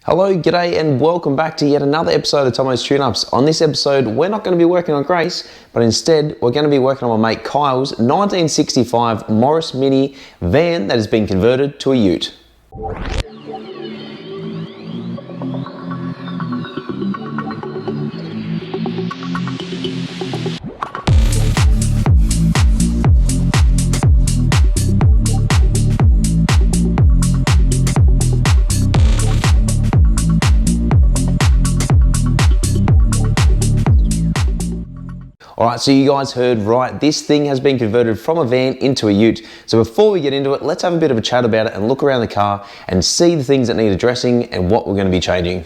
Hello, g'day, and welcome back to yet another episode of Tomo's Tune-Ups. On this episode, we're not going to be working on Grace, but instead, we're going to be working on my mate Kyle's 1965 Morris Mini van that has been converted to a ute. Alright, so you guys heard right, this thing has been converted from a van into a ute. So before we get into it, let's have a bit of a chat about it and look around the car and see the things that need addressing and what we're going to be changing.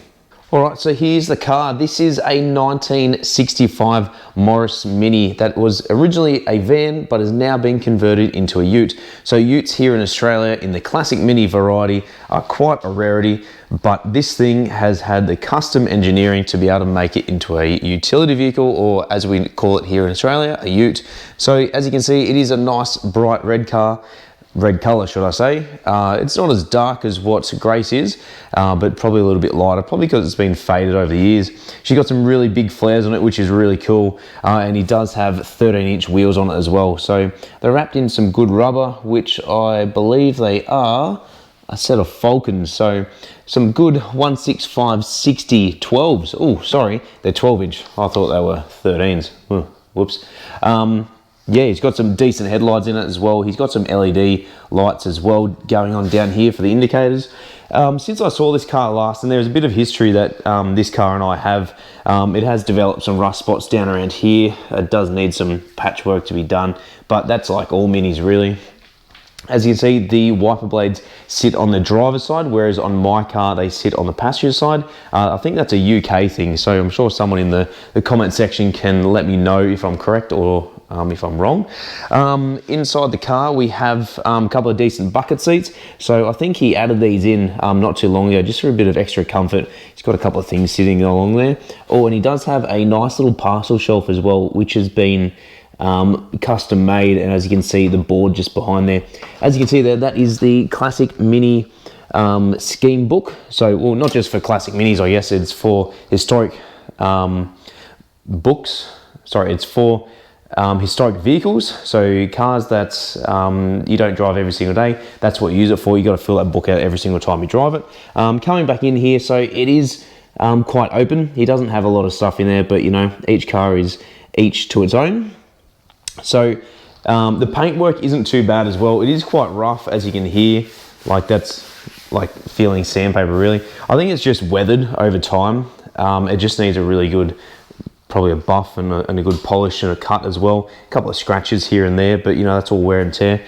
Alright, so here's the car. This is a 1965 Morris Mini that was originally a van but has now been converted into a ute. So utes here in Australia in the classic Mini variety are quite a rarity, but this thing has had the custom engineering to be able to make it into a utility vehicle, or as we call it here in Australia, a ute. So as you can see, it is a nice bright red colour, should I say. It's not as dark as what Grace is, but probably a little bit lighter, probably because it's been faded over the years. She's got some really big flares on it, which is really cool, and he does have 13-inch wheels on it as well. So they're wrapped in some good rubber, which I believe they are a set of Falcons, so some good 165/60 12s. Oh, sorry, they're 12-inch. I thought they were 13s. Whoops. Yeah, he's got some decent headlights in it as well. He's got some LED lights as well going on down here for the indicators. Since I saw this car last, and there's a bit of history that this car and I have, it has developed some rust spots down around here. It does need some patchwork to be done, but that's like all Minis really. As you can see, the wiper blades sit on the driver's side, whereas on my car, they sit on the passenger side. I think that's a UK thing, so I'm sure someone in the comment section can let me know if I'm correct or if I'm wrong. Inside the car, we have a couple of decent bucket seats. So I think he added these in not too long ago, just for a bit of extra comfort. He's got a couple of things sitting along there. Oh, and he does have a nice little parcel shelf as well, which has been custom made, and as you can see, the board just behind there, as you can see there, that is the classic Mini scheme book. So, well, not just for classic Minis, I guess, it's for historic books. Sorry, it's for historic vehicles, so cars that you don't drive every single day. That's what you use it for. You got to fill that book out every single time you drive it. Coming back in here, so it is quite open. He doesn't have a lot of stuff in there, but you know, each car is each to its own. So the paintwork isn't too bad as well. It is quite rough, as you can hear. Like, that's like feeling sandpaper really. I think it's just weathered over time. It just needs a really good, probably a buff and a good polish and a cut as well. A couple of scratches here and there, but you know, that's all wear and tear.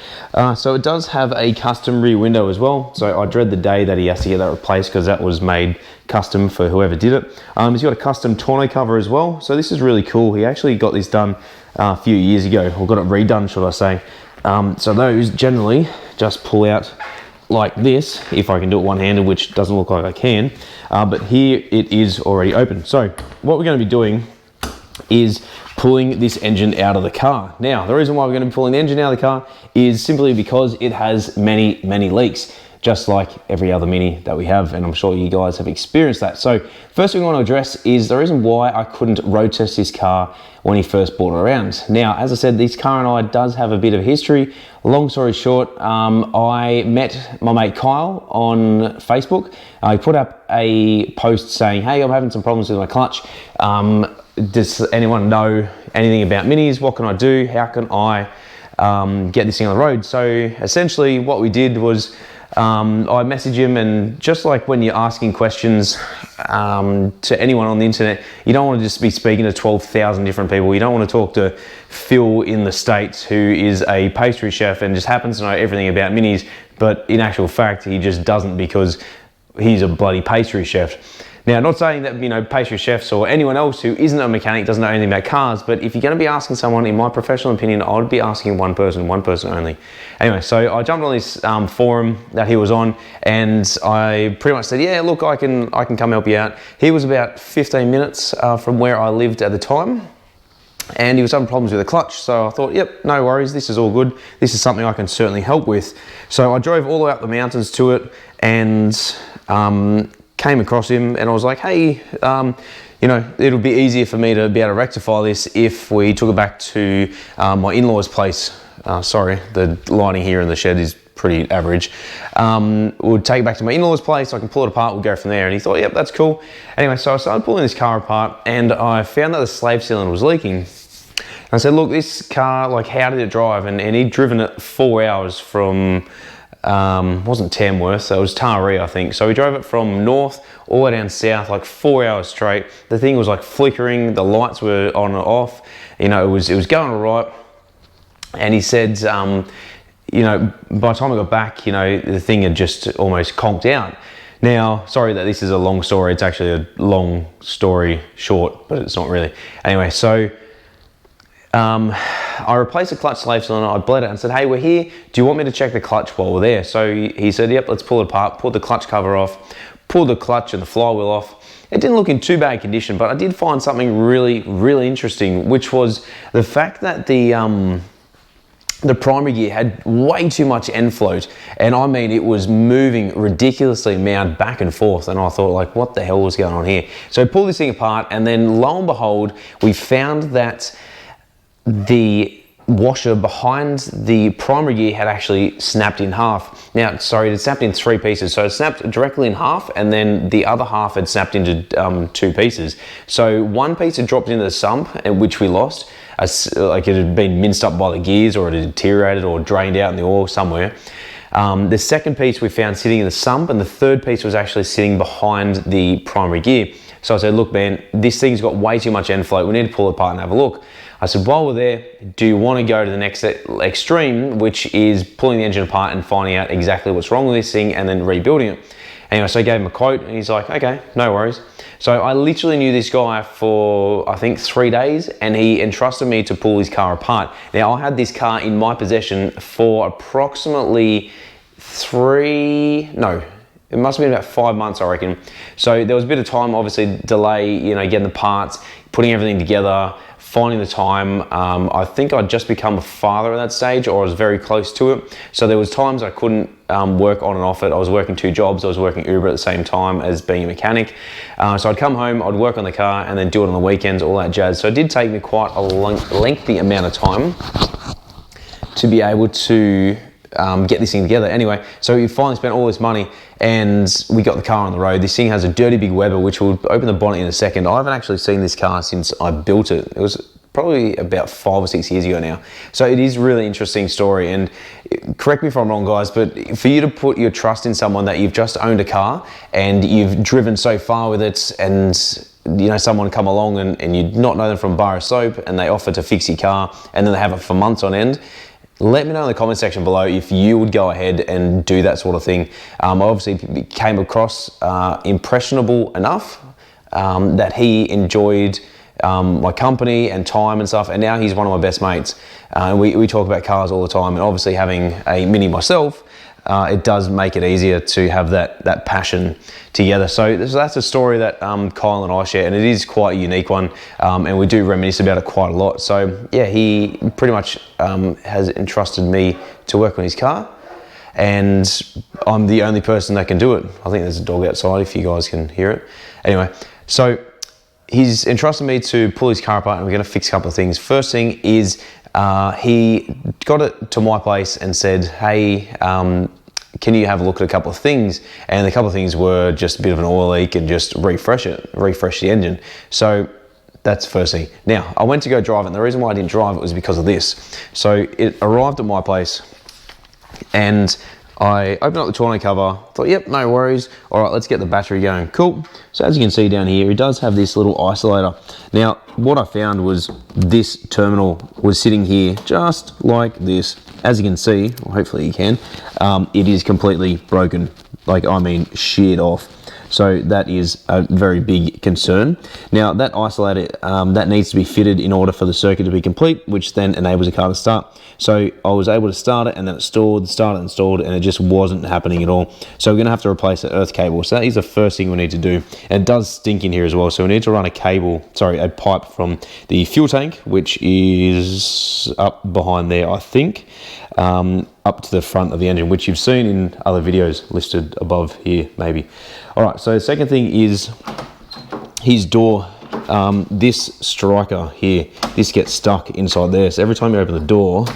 So it does have a custom rear window as well. So I dread the day that he has to get that replaced, because that was made custom for whoever did it. He's got a custom tonneau cover as well. So this is really cool. He actually got this done a few years ago, or got it redone, should I say. So those generally just pull out like this, if I can do it one-handed, which doesn't look like I can. But here it is already open. So what we're going to be doing is pulling this engine out of the car. Now, the reason why we're going to be pulling the engine out of the car is simply because it has many leaks, just like every other Mini that we have, and I'm sure you guys have experienced that. So first thing I want to address is the reason why I couldn't road test this car when he first brought it around. Now, as I said, this car and I does have a bit of history. Long story short, I met my mate Kyle on Facebook. He put up a post saying, hey, I'm having some problems with my clutch. Does anyone know anything about Minis? What can I do? How can I get this thing on the road? So essentially what we did was I messaged him, and just like when you're asking questions to anyone on the internet, you don't want to just be speaking to 12,000 different people. You don't want to talk to Phil in the States, who is a pastry chef and just happens to know everything about Minis, but in actual fact, he just doesn't, because he's a bloody pastry chef. Now, not saying that, you know, pastry chefs or anyone else who isn't a mechanic doesn't know anything about cars, but if you're going to be asking someone, in my professional opinion, I would be asking one person only. Anyway, so I jumped on this forum that he was on, and I pretty much said, yeah, look, I can come help you out. He was about 15 minutes from where I lived at the time, and he was having problems with the clutch. So I thought, yep, no worries, this is all good. This is something I can certainly help with. So I drove all the way up the mountains to it, and came across him and I was like, hey, you know, it'll be easier for me to be able to rectify this if we took it back to my in-laws' place. Sorry, the lighting here in the shed is pretty average. We'll take it back to my in-laws' place, I can pull it apart, we'll go from there. And he thought, yep, that's cool. Anyway, so I started pulling this car apart and I found that the slave cylinder was leaking. I said, look, this car, like, how did it drive? And he'd driven it 4 hours from, wasn't Tamworth, so it was Taree, I think. So we drove it from north all the way down south, like 4 hours straight. The thing was like flickering, the lights were on and off, you know, it was going all right. And he said, you know, by the time I got back, you know, the thing had just almost conked out. Now, sorry that this is a long story. It's actually a long story short, but it's not really. Anyway, so I replaced the clutch slave cylinder. I bled it and said, hey, we're here. Do you want me to check the clutch while we're there? So he said, yep, let's pull it apart. Pulled the clutch cover off, pulled the clutch and the flywheel off. It didn't look in too bad condition, but I did find something really, really interesting, which was the fact that the primary gear had way too much end float, and I mean it was moving ridiculously amount back and forth, and I thought, like, what the hell was going on here? So I pulled this thing apart, and then lo and behold, we found that the washer behind the primary gear had actually snapped in half. Now, sorry, it snapped in 3 pieces. So it snapped directly in half, and then the other half had snapped into 2 pieces. So one piece had dropped into the sump, which we lost. Like it had been minced up by the gears, or it had deteriorated or drained out in the oil somewhere. The second piece we found sitting in the sump, and the third piece was actually sitting behind the primary gear. So I said, look, man, this thing's got way too much end float. We need to pull it apart and have a look. I said, while we're there, do you want to go to the next extreme, which is pulling the engine apart and finding out exactly what's wrong with this thing and then rebuilding it? Anyway, so I gave him a quote and he's like, okay, no worries. So I literally knew this guy for, I think, 3 days, and he entrusted me to pull his car apart. Now, I had this car in my possession for approximately it must have been about 5 months, I reckon. So there was a bit of time, obviously, delay, you know, getting the parts, putting everything together, finding the time. I think I'd just become a father at that stage, or I was very close to it. So there was times I couldn't work on and off it. I was working 2 jobs. I was working Uber at the same time as being a mechanic. So I'd come home, I'd work on the car, and then do it on the weekends, all that jazz. So it did take me quite a lengthy amount of time to be able to get this thing together. Anyway, so we finally spent all this money and we got the car on the road. This thing has a dirty big Weber, which we'll open the bonnet in a second. I haven't actually seen this car since I built it. It was probably about 5 or 6 years ago now. So it is a really interesting story, and correct me if I'm wrong, guys, but for you to put your trust in someone that you've just owned a car and you've driven so far with it, and you know, someone come along and you not know them from a bar of soap and they offer to fix your car and then they have it for months on end, let me know in the comment section below if you would go ahead and do that sort of thing. I obviously came across impressionable enough that he enjoyed my company and time and stuff, and now he's one of my best mates. We talk about cars all the time, and obviously having a Mini myself, it does make it easier to have that passion together. So that's a story that Kyle and I share, and it is quite a unique one, and we do reminisce about it quite a lot. So yeah, he pretty much has entrusted me to work on his car, and I'm the only person that can do it. I think there's a dog outside if you guys can hear it. Anyway, so he's entrusted me to pull his car apart, and we're going to fix a couple of things. First thing is he got it to my place and said, hey, can you have a look at a couple of things? And a couple of things were just a bit of an oil leak and just refresh the engine. So that's the first thing. Now, I went to go drive it, and the reason why I didn't drive it was because of this. So it arrived at my place, and I opened up the tonneau cover, thought, yep, no worries. All right, let's get the battery going. Cool. So as you can see down here, it does have this little isolator. Now, what I found was this terminal was sitting here just like this. As you can see, well, hopefully you can, it is completely broken. Like, I mean, sheared off. So that is a very big concern. Now, that isolator, that needs to be fitted in order for the circuit to be complete, which then enables the car to start. So I was able to start it, and then it started and stalled, and it just wasn't happening at all. So we're gonna have to replace the earth cable. So that is the first thing we need to do. And it does stink in here as well. So we need to run a pipe from the fuel tank, which is up behind there, I think. up to the front of the engine, which you've seen in other videos listed above here, maybe. All right, so the second thing is his door. This striker here, this gets stuck inside there. So every time you open the door,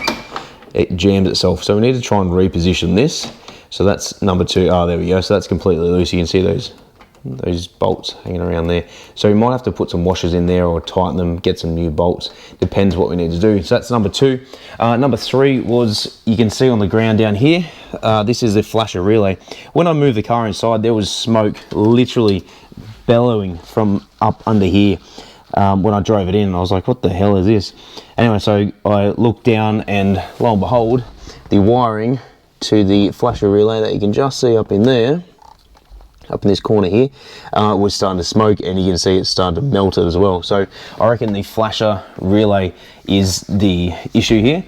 it jams itself. So we need to try and reposition this. So that's number 2. Oh, there we go. So that's completely loose. You can see those bolts hanging around there. So we might have to put some washers in there or tighten them, get some new bolts. Depends what we need to do. So that's number 2. Number 3 was, you can see on the ground down here, this is the flasher relay. When I moved the car inside, there was smoke literally bellowing from up under here when I drove it in. I was like, what the hell is this? Anyway, so I looked down and lo and behold, the wiring to the flasher relay that you can just see up in there, up in this corner here, was starting to smoke, and you can see it's starting to melt it as well. So I reckon the flasher relay is the issue here.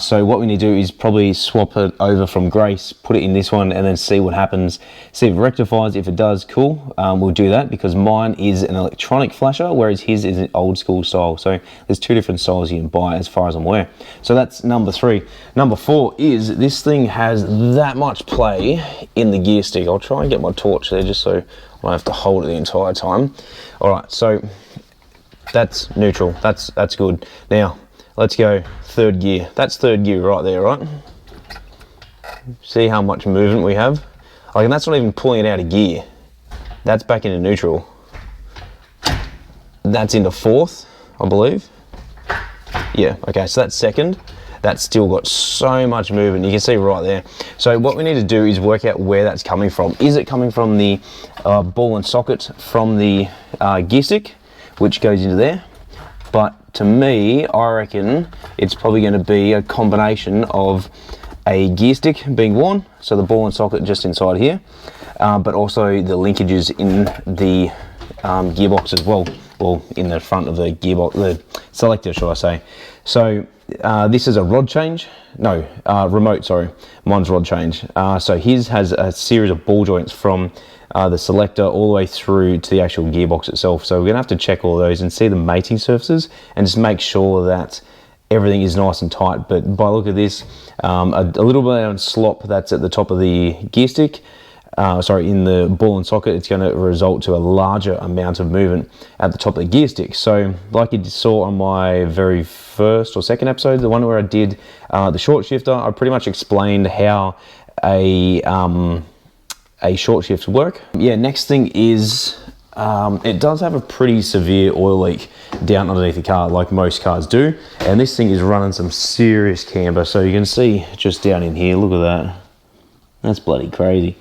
So what we need to do is probably swap it over from Grace, put it in this one, and then see what happens. See if it rectifies. If it does, cool. We'll do that, because mine is an electronic flasher, whereas his is an old school style. So there's 2 different styles you can buy as far as I'm aware. So that's number 3. Number 4 is this thing has that much play in the gear stick. I'll try and get my torch there just so I don't have to hold it the entire time. All right, so that's neutral. That's good. Now, let's go 3rd gear. That's 3rd gear right there, right? See how much movement we have? Like, and that's not even pulling it out of gear. That's back into neutral. That's into 4th, I believe. Yeah, okay, so that's 2nd. That's still got so much movement. You can see right there. So what we need to do is work out where that's coming from. Is it coming from the ball and socket from the gear stick, which goes into there? But to me, I reckon it's probably going to be a combination of a gear stick being one, so the ball and socket just inside here, but also the linkages in the gearbox as well, or in the front of the gearbox, the selector, should I say. So this is a rod change, no, remote, sorry, mine's rod change. So his has a series of ball joints from the selector all the way through to the actual gearbox itself. So we're gonna have to check all those and see the mating surfaces and just make sure that everything is nice and tight. But by the look of this, a little bit of slop that's at the top of the gear stick, in the ball and socket, it's going to result to a larger amount of movement at the top of the gear stick. So like you saw on my very first or second episode, the one where I did the short shifter, I pretty much explained how a short shift work. Yeah, next thing is it does have a pretty severe oil leak down underneath the car, like most cars do, and this thing is running some serious camber. So you can see just down in here, look at that, that's bloody crazy.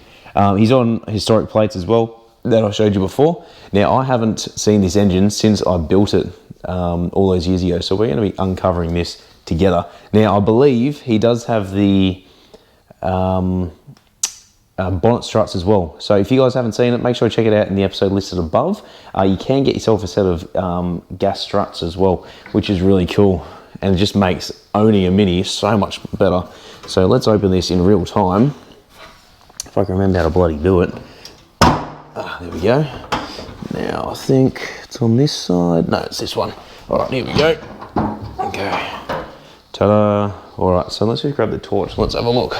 He's on historic plates as well that I showed you before. Now, I haven't seen this engine since I built it all those years ago, so we're going to be uncovering this together. Now, I believe he does have the bonnet struts as well. So if you guys haven't seen it, make sure to check it out in the episode listed above. You can get yourself a set of gas struts as well, which is really cool, and it just makes owning a Mini so much better. So let's open this in real time, if I can remember how to bloody do it. There we go. Now I think it's on this side. No, it's this one. All right, here we go. Okay. Ta-da. All right, so let's just grab the torch. Let's have a look.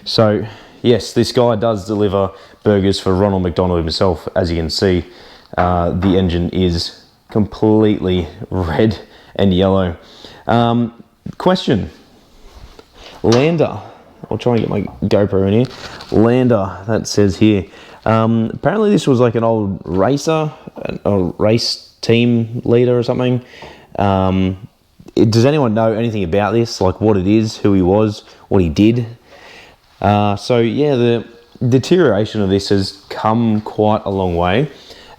So yes, this guy does deliver burgers for Ronald McDonald himself. As you can see, the engine is completely red and yellow. Question. Lander. I'll try and get my GoPro in here. Lander, that says here. Apparently this was like an old racer, a race team leader or something. Does anyone know anything about this? Like what it is, who he was, what he did? So yeah, the deterioration of this has come quite a long way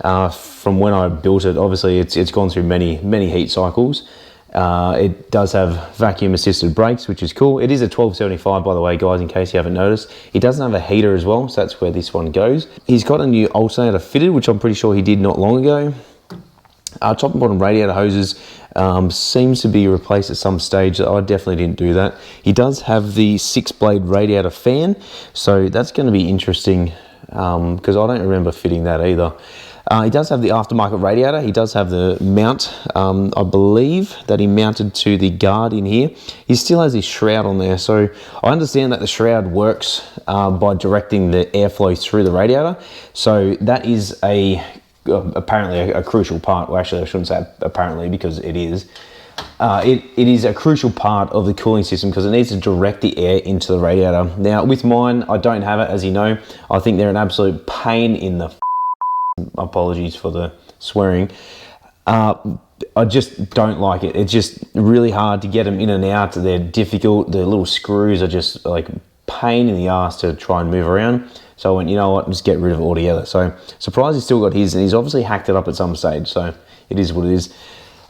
from when I built it. Obviously it's gone through many heat cycles. It does have vacuum assisted brakes, which is cool. It is a 1275, by the way, guys, in case you haven't noticed. He doesn't have a heater as well, so that's where this one goes. He's got a new alternator fitted, which I'm pretty sure he did not long ago. Top and bottom radiator hoses seems to be replaced at some stage. I definitely didn't do that. He does have the 6-blade radiator fan, so that's going to be interesting because I don't remember fitting that either. He does have the aftermarket radiator. He does have the mount, I believe, that he mounted to the guard in here. He still has his shroud on there. So I understand that the shroud works by directing the airflow through the radiator. So that is apparently a crucial part. Well, actually, I shouldn't say apparently, because it is. It is a crucial part of the cooling system because it needs to direct the air into the radiator. Now, with mine, I don't have it, as you know. I think they're an absolute pain in the apologies for the swearing. I just don't like it. It's just really hard to get them in and out. They're difficult. The little screws are just like pain in the ass to try and move around. So I went, you know what, just get rid of it altogether. So surprised he's still got his, and he's obviously hacked it up at some stage. So it is what it is.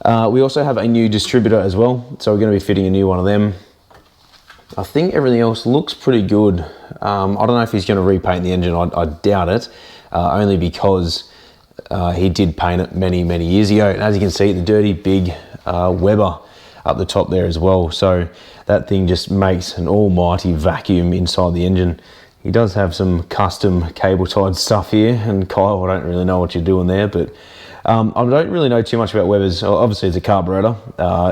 We also have a new distributor as well. So we're going to be fitting a new one of them. I think everything else looks pretty good. I don't know if he's going to repaint the engine. I doubt it. Only because he did paint it many years ago, and as you can see, the dirty big Weber up the top there as well. So that thing just makes an almighty vacuum inside the engine. He does have some custom cable tied stuff here, and Kyle, I don't really know what you're doing there, but I don't really know too much about Webers. Obviously it's a carburetor.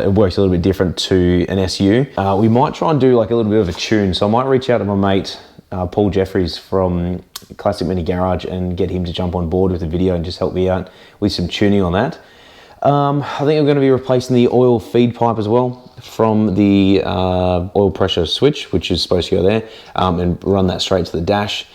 It works a little bit different to an SU. We might try and do like a little bit of a tune, so I might reach out to my mate Paul Jeffries from Classic Mini Garage and get him to jump on board with the video and just help me out with some tuning on that. I think I'm going to be replacing the oil feed pipe as well from the oil pressure switch, which is supposed to go there, and run that straight to the dash.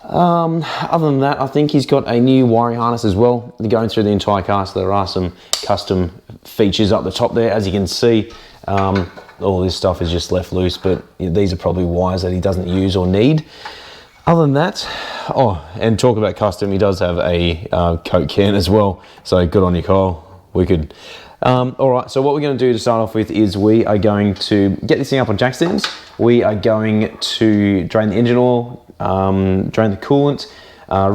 Other than that, I think he's got a new wiring harness as well going through the entire car, so there are some custom features up the top there. As you can see, all this stuff is just left loose, but these are probably wires that he doesn't use or need. Other than that, oh, and talk about custom, he does have a Coke can as well, so good on you, Kyle. Wicked. All right, so what we're going to do to start off with is we are going to get this thing up on jack stands. We are going to drain the engine oil, drain the coolant,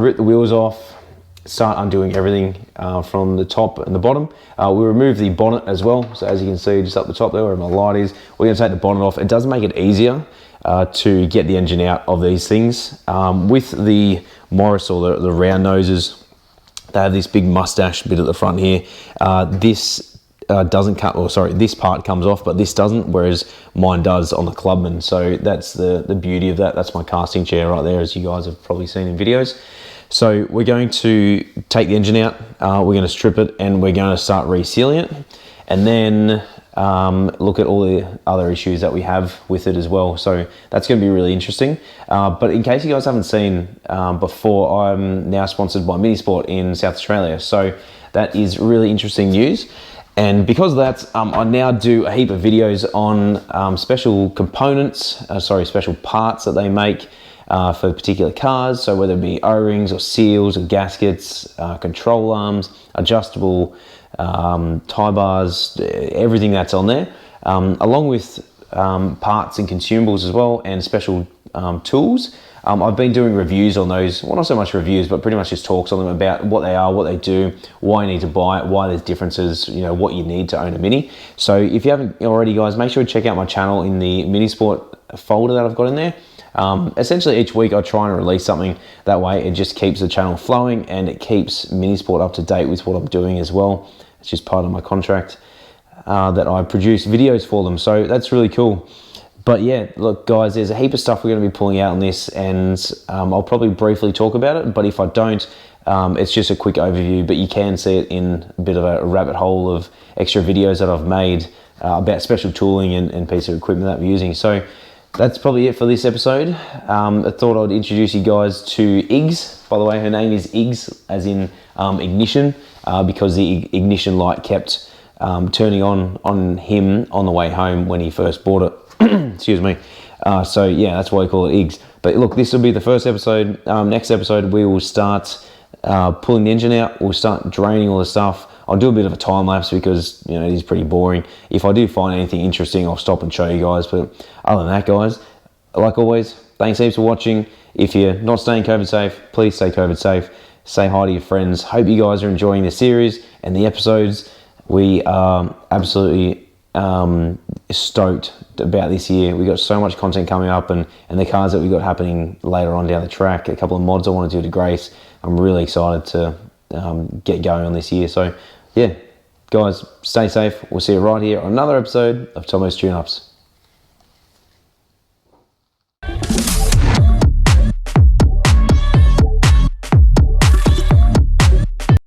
rip the wheels off, start undoing everything from the top and the bottom. We remove the bonnet as well, so as you can see just up the top there where my light is, we're going to take the bonnet off. It does make it easier to get the engine out of these things. With the Morris or the round noses, they have this big mustache bit at the front here. This doesn't cut, or sorry, this part comes off, but this doesn't, whereas mine does on the Clubman. So that's the beauty of that. That's my casting chair right there, as you guys have probably seen in videos. So we're going to take the engine out, we're going to strip it, and we're going to start resealing it, and then look at all the other issues that we have with it as well. So that's going to be really interesting. But in case you guys haven't seen before, I'm now sponsored by Minisport in South Australia. So that is really interesting news. And because of that, I now do a heap of videos on special components, special parts that they make for particular cars. So whether it be O-rings or seals or gaskets, control arms, adjustable tie bars, everything that's on there, along with parts and consumables as well, and special tools. I've been doing reviews on those, well, not so much reviews, but pretty much just talks on them about what they are, what they do, why you need to buy it, why there's differences, you know, what you need to own a Mini. So if you haven't already, guys, make sure to check out my channel in the Minisport folder that I've got in there. Essentially each week I try and release something. That way it just keeps the channel flowing and it keeps Minisport up to date with what I'm doing as well. It's just part of my contract that I produce videos for them. So that's really cool. But yeah, look guys, there's a heap of stuff we're going to be pulling out on this, and I'll probably briefly talk about it, but if I don't, it's just a quick overview, but you can see it in a bit of a rabbit hole of extra videos that I've made about special tooling and piece of equipment that we're using. So that's probably it for this episode. I thought I'd introduce you guys to Iggs. By the way, her name is Iggs, as in ignition, because the ignition light kept turning on him on the way home when he first bought it. Excuse me. So yeah, that's why we call it Iggs. But look, this will be the first episode. Next episode, we will start pulling the engine out. We'll start draining all the stuff. I'll do a bit of a time lapse because, you know, it is pretty boring. If I do find anything interesting, I'll stop and show you guys. But other than that, guys, like always, thanks heaps for watching. If you're not staying COVID safe, please stay COVID safe. Say hi to your friends. Hope you guys are enjoying the series and the episodes. We are absolutely stoked about this year. We got so much content coming up, and the cars that we got happening later on down the track, a couple of mods I want to do to Grace. I'm really excited to get going on this year. So yeah, guys, stay safe. We'll see you right here on another episode of Tomo's Tune Ups.